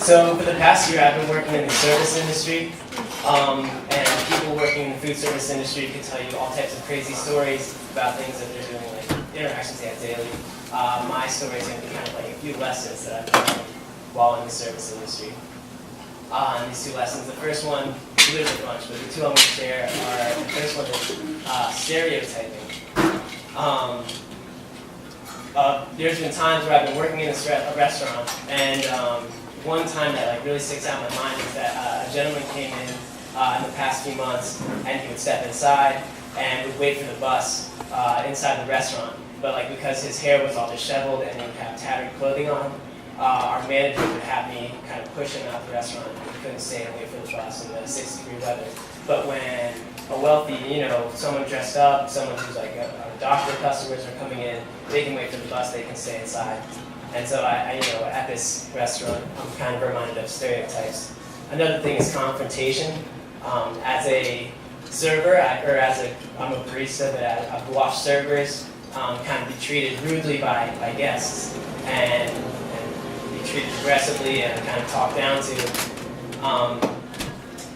So for the past year, I've been working in the service industry, and people working in the food service industry can tell you all types of crazy stories about things that they're doing, like interactions they have daily. My story is going to be kind of like a few lessons that I've learned while in the service industry. And these 2 lessons, the first one, there's a bunch, but the 2 I'm going to share are, the first one is stereotyping. There's been times where I've been working in a restaurant, and one time that like really sticks out in my mind is that a gentleman came in the past few months, and he would step inside and would wait for the bus inside the restaurant. But like because his hair was all disheveled and he would have tattered clothing on, our manager would have me kind of push him out the restaurant. He couldn't stay and wait for the bus in the 60-degree weather. But when a wealthy, someone dressed up, someone who's like a doctor customers are coming in, they can wait for the bus, they can stay inside. And so I at this restaurant, I'm kind of reminded of stereotypes. Another thing is confrontation. As a server, I'm a barista, but I've watched servers kind of be treated rudely by guests and be treated aggressively and kind of talked down to.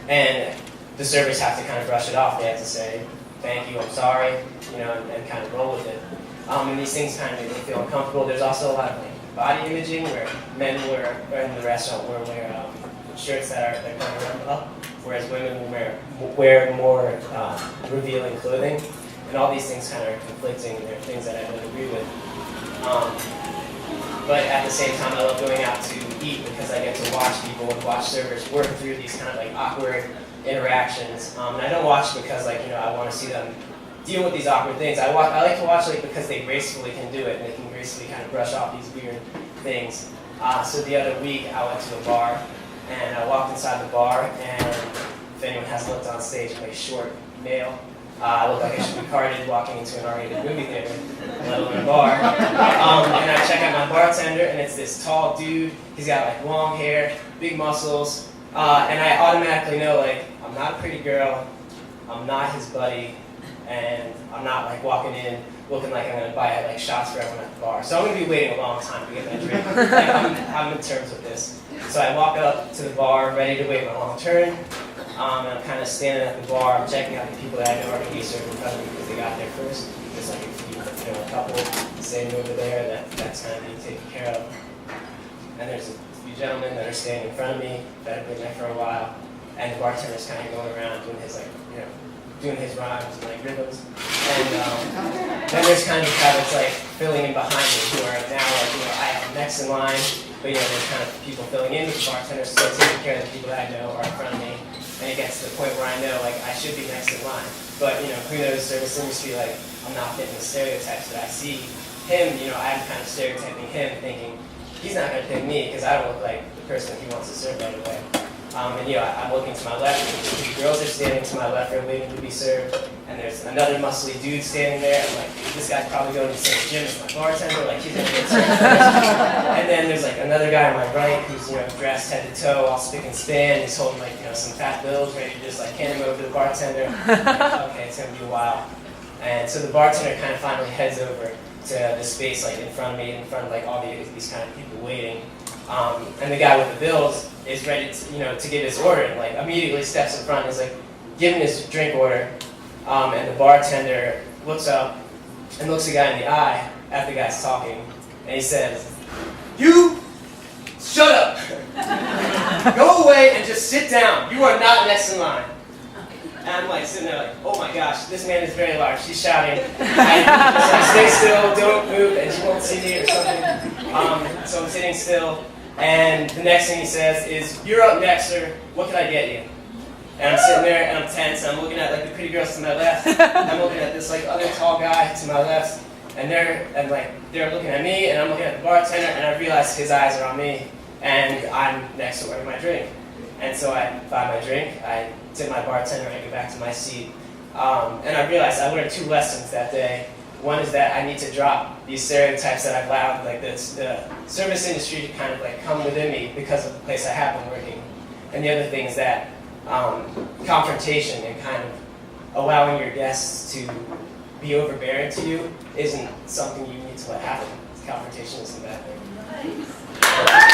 And the servers have to kind of brush it off. They have to say, thank you, I'm sorry, and kind of roll with it. And these things kind of make me feel uncomfortable. There's also a lot of body imaging where men in the restaurant will wear shirts that are kind of up, whereas women will wear more revealing clothing. And all these things kind of are conflicting, and they're things that I don't agree with. But at the same time, I love going out to eat because I get to watch people and watch servers work through these kind of awkward interactions. And I don't watch because I want to see them deal with these awkward things. I like to watch because they gracefully can do it, and they can gracefully kind of brush off these weird things. So the other week, I went to a bar, and I walked inside the bar, and if anyone hasn't looked on stage, I'm a short male. I look like I should be carded walking into an R-rated movie theater, let alone a bar. And I check out my bartender, and it's this tall dude. He's got long hair, big muscles, and I automatically know I'm not a pretty girl, I'm not his buddy, and I'm not walking in looking like I'm gonna buy shots for everyone at the bar. So I'm gonna be waiting a long time to get my drink. I'm in terms with this. So I walk up to the bar, ready to wait my long turn. And I'm kind of standing at the bar. I'm checking out the people that I know are going to be served in front of me because they got there first. There's a couple sitting over there that's kind of being taken care of. And there's a few gentlemen that are standing in front of me that have been there for a while. And the bartender's kind of going around doing his doing his rhymes and rhythms. And then there's kind of a crowd that's filling in behind me who are now I am next in line. But there's kind of people filling in with the bartender, still taking care of the people that I know are in front of me. And it gets to the point where I know I should be next in line. But who knows, service industry, I'm not fitting the stereotypes that I see him, I'm kind of stereotyping him, thinking he's not going to pick me because I don't look like the person he wants to serve right away. And I'm looking to my left, and 2 girls are standing to my left, they're waiting to be served. And there's another muscly dude standing there, and this guy's probably going to the same gym as my bartender, he's going to get served first. And then there's another guy on my right who's dressed head to toe, all spick and span. He's holding some fat bills, ready to just hand them over to the bartender. Okay, it's going to be a while. And so the bartender kind of finally heads over to the space in front of me, in front of all these kind of people waiting. And the guy with the bills is ready to give his order, and immediately steps in front and is giving his drink order. And the bartender looks up and looks the guy in the eye after the guy's talking, and he says, "You shut up! Go away and just sit down. You are not next in line." And I'm sitting there oh my gosh, this man is very large. She's shouting, "Stay still, don't move," and she won't see me or something. So I'm sitting still, and the next thing he says is, "You're up next, sir. What can I get you?" And I'm sitting there and I'm tense, and I'm looking at the pretty girls to my left. I'm looking at this other tall guy to my left, and they're looking at me, and I'm looking at the bartender, and I realize his eyes are on me, and I'm next to ordering my drink. And so I buy my drink, I tip my bartender, and I go back to my seat. And I realized I learned 2 lessons that day. One is that I need to drop these stereotypes that I've allowed the service industry to kind of come within me because of the place I have been working. And the other thing is that confrontation and kind of allowing your guests to be overbearing to you isn't something you need to let happen. Confrontation isn't a bad thing. Nice.